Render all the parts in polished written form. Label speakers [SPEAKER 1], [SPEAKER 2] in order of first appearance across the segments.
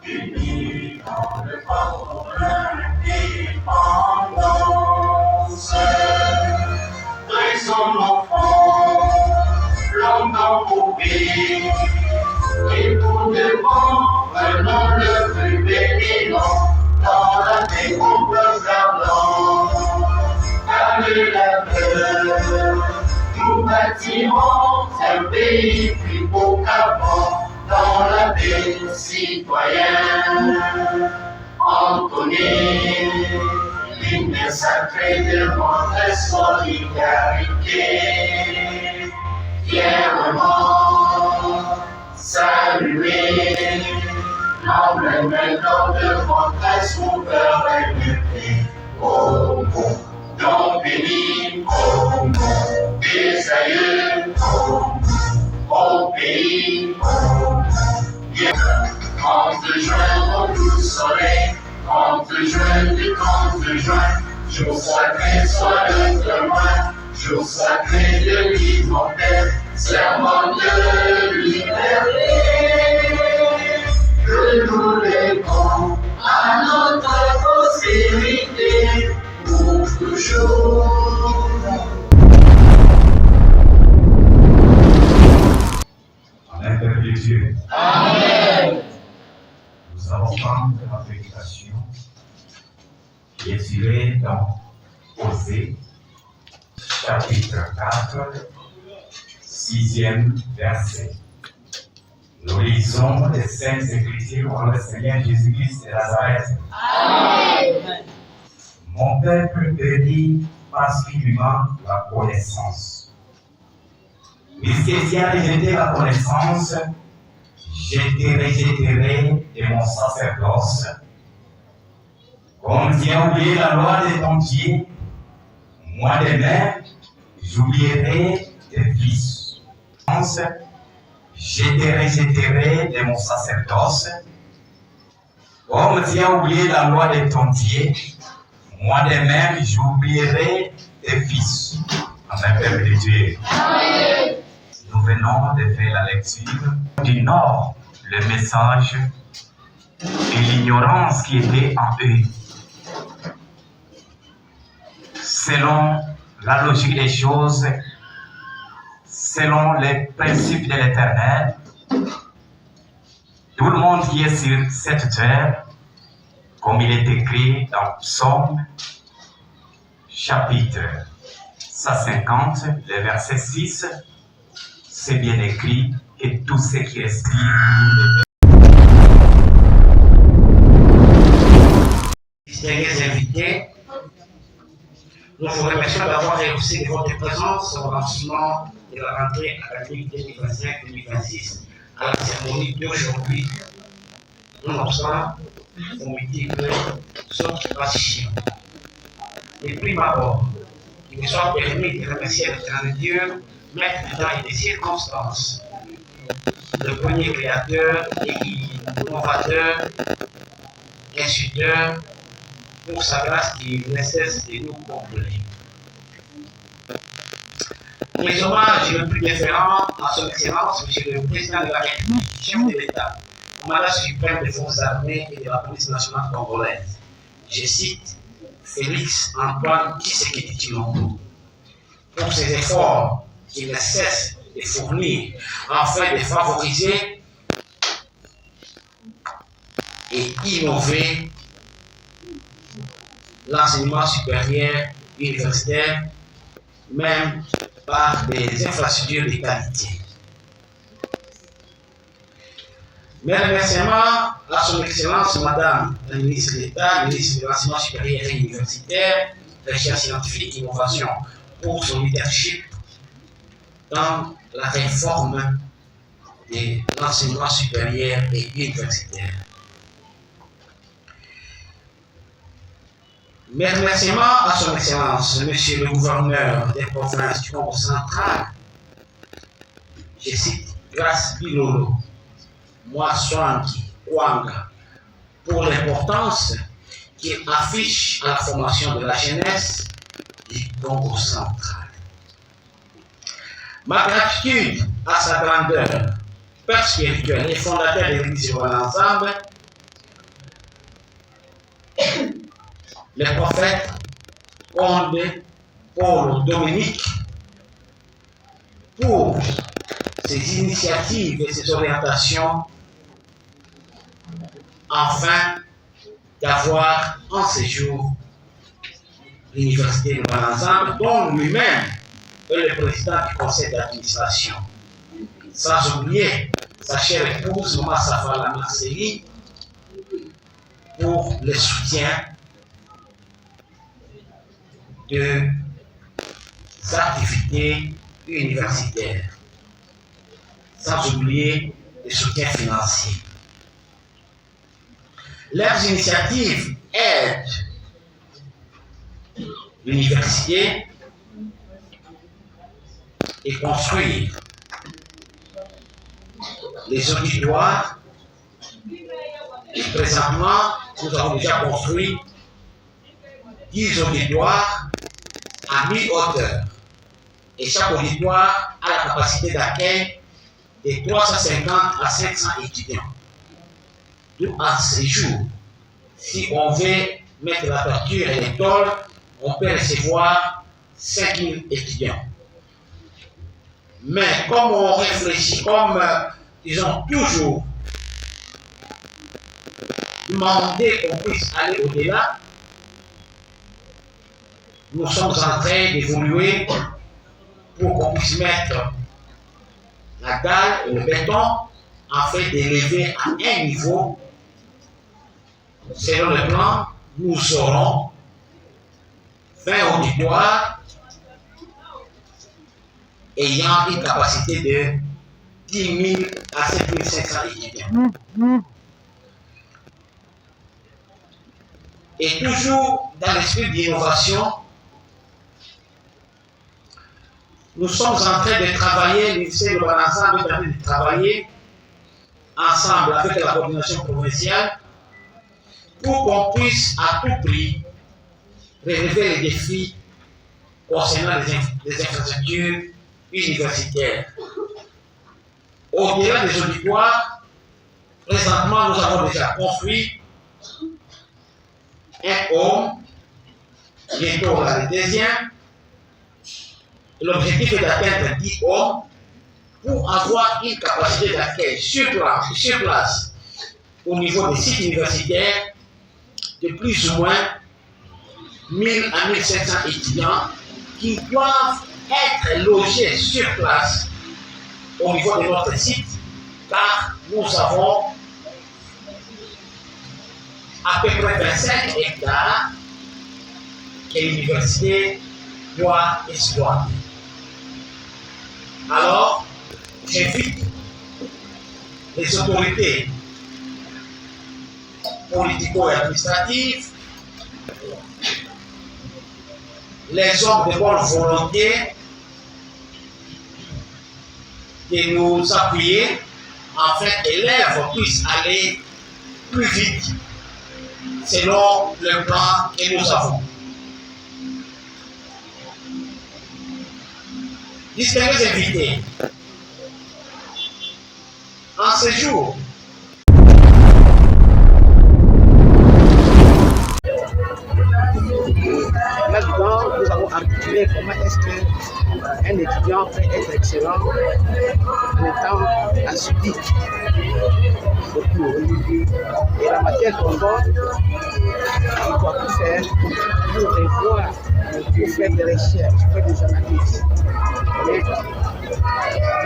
[SPEAKER 1] unis dans le indépendance. Raison l'enfant, longtemps oublié, et pour devant, prenons le plus bénévent, dans la découverte d'Arlon. Allez la peur, nous bâtirons un pays plus beau qu'avant, dans la paix citoyenne. Anthony, l'hymne sacré de notre solidarité, fièrement saluer l'emblème de votre souveraineté. Congo, don béni, Congo, des aïeux, Congo, au pays, Congo. 30 juin, au doux soleil, 30 juin, du 30 juin, jour sacré soit le demain, jour sacré de l'immortel, serment de liberté, que nous léguons à notre postérité pour toujours.
[SPEAKER 2] Amen, Père de Dieu.
[SPEAKER 1] Amen.
[SPEAKER 2] Nous allons prendre la prédication qui est tirée dans Osée, chapitre 4, 6e verset. Nous lisons les Saintes Écritures au nom du Seigneur Jésus-Christ de Nazareth.
[SPEAKER 1] Amen.
[SPEAKER 2] Mon peuple bénit particulièrement la connaissance. Puisque tu as rejeté la connaissance, je te rejetterai de mon sacerdoce. Comme tu as oublié la loi de ton Dieu, moi de même, j'oublierai tes fils. Je te rejetterai de mon sacerdoce. Comme tu as oublié la loi de ton Dieu, moi de même, j'oublierai tes fils. Amen, Père de Dieu.
[SPEAKER 1] Amen.
[SPEAKER 2] Nous venons de faire la lecture du Nord, le message et l'ignorance qui était en eux. Selon la logique des choses, selon les principes de l'Éternel, tout le monde qui est sur cette terre, comme il est écrit dans Psaume, chapitre 150, le verset 6, c'est bien écrit que tout ce qui respire.
[SPEAKER 3] Distingués invités, nous vous remercions d'avoir réussi de votre présence au lancement de la rentrée académique 2025-2026 à la cérémonie d'aujourd'hui, nonobstant aux multiples occupations. Et prime abord, qu'il me soit permis de remercier l'éternel Dieu, maître du temps et des circonstances, le premier créateur et innovateur, instructeur, pour sa grâce qui ne cesse de nous combler. Mes hommages le plus déférents à son Excellence, Monsieur le Président de la République, chef de l'État, commandant suprême des forces armées et de la police nationale congolaise. Je cite Félix Antoine Tshisekedi Tshilombo, pour ses efforts qu'il ne cesse de fournir afin de favoriser et innover l'enseignement supérieur universitaire, même par des infrastructures de qualité. Mes remerciements à son Excellence, Madame la ministre de l'État, ministre de l'Enseignement supérieur et universitaire, recherche scientifique et innovation, pour son leadership dans la réforme de l'enseignement supérieur et universitaire. Mes remerciements à son Excellence, Monsieur le gouverneur des provinces du Congo central, je cite Grace Bilolo, Mwaswangi Kwanga, pour l'importance qu'il affiche à la formation de la jeunesse du Congo central. Ma gratitude à sa grandeur, père spirituel et fondateur de l'Église de l'ensemble, le prophète Comte Paul Dominique, pour ses initiatives et ses orientations, afin d'avoir en séjour l'Université de l'ensemble, dont lui-même est le président du conseil d'administration. Sans oublier sa chère épouse, Maman Safala Marceli, pour le soutien de ses activités universitaires. Sans oublier le soutien financier. Leurs initiatives aident l'université et construire les auditoires. Et présentement, nous avons déjà construit 10 auditoires à 1000 hauteurs. Et chaque auditoire a la capacité d'accueil de 350 à 500 étudiants. D'où à ce jour, si on veut mettre la toiture et les tôles, on peut recevoir 5000 étudiants. Mais comme on réfléchit, comme ils ont toujours demandé qu'on puisse aller au-delà, nous sommes en train d'évoluer pour qu'on puisse mettre la dalle et le béton afin d'élever à un niveau. Selon le plan, nous aurons 20 auditoires ayant une capacité de 10 000 à 7 500 étudiants. Et toujours dans l'esprit d'innovation, nous sommes en train de travailler, l'Université de l'ensemble est en train de travailler ensemble avec la coordination provinciale pour qu'on puisse à tout prix relever les défis concernant les infrastructures universitaires. Au-delà des auditoires, présentement nous avons déjà construit un home, bientôt le deuxième. L'objectif est d'atteindre 10 hommes pour avoir une capacité d'accueil sur place au niveau des sites universitaires de plus ou moins 1000 à 1500 étudiants qui doivent être logés sur place au niveau de notre site, car nous avons à peu près 25 hectares que l'université doit exploiter. Alors, j'invite les autorités politico-administratives, les hommes de bonne volonté, de nous appuyer afin que l'élève puisse aller plus vite selon le plan que nous avons. Distingués invités, en ce jour, là-dedans, nous avons articulé comment est-ce qu'un étudiant peut être excellent en étant assiduque. Et la matière qu'on donne, on doit tout faire pour revoir, pour faire des recherches, faire des analyses. Mais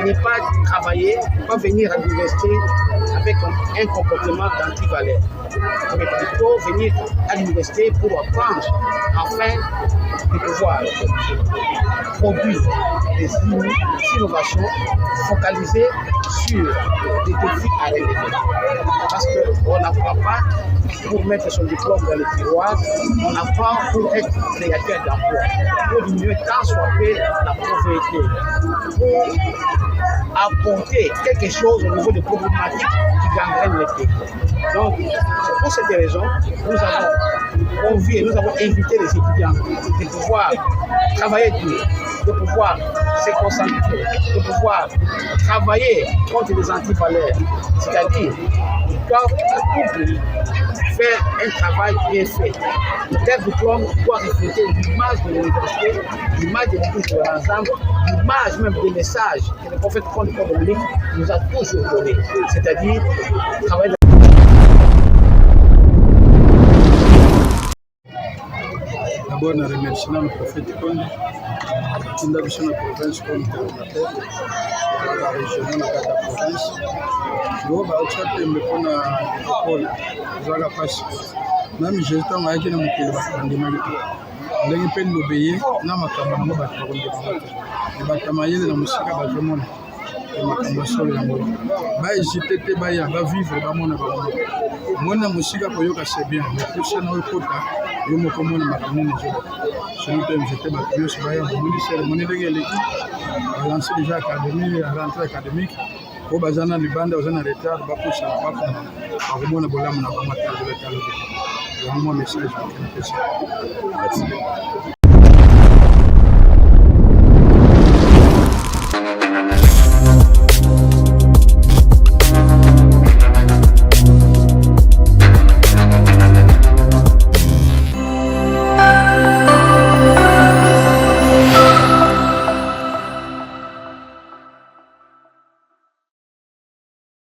[SPEAKER 3] ne pas travailler, ne pas venir à l'université avec un comportement d'anti-valeur, mais plutôt venir à l'université pour apprendre afin de pouvoir produire des innovations focalisées sur des défis à relever. Parce qu'on n'apprend pas pour mettre son diplôme dans le tiroir, on apprend pour être créateur d'emploi, pour diminuer tant soit peu la pauvreté, pour
[SPEAKER 4] apporter quelque chose au niveau des problématiques qui gangrènent le pays. Donc, c'est pour cette raison nous avons convié, nous avons invité les étudiants de pouvoir travailler dur, de pouvoir se concentrer, de pouvoir travailler contre les antivaleurs. C'est-à-dire, ils doivent tout pays faire un travail bien fait. Leur diplôme doit refléter l'image de l'université, l'image de l'église de l'ensemble, l'image même des messages que le prophète Dominique nous a toujours donné. C'est-à-dire, travailler.
[SPEAKER 5] D'abord, je remercie le prophète Konde, qui a été la province comme coordinateur, la région, la province. Je vais vous dire que je passe. Même je suis en train de me ndenge mpe lobeye na makambo yango bato bakondima batamayele na mosika bazomona makambo solo yango bahésite te baya bavivre bamona bango mona mosika koyoka c'est bien mais posana oyo kota yo moko mona makambo nini ezoba soni mpe invité bato nyonso baya bomoni cérémonie ndenge eleki balance déjà académie ya rentrée académique oyo baza na libanda baza na retard bapusana bakoma bakomona bolamu na bango atalobi yango mwa message bakena pesa.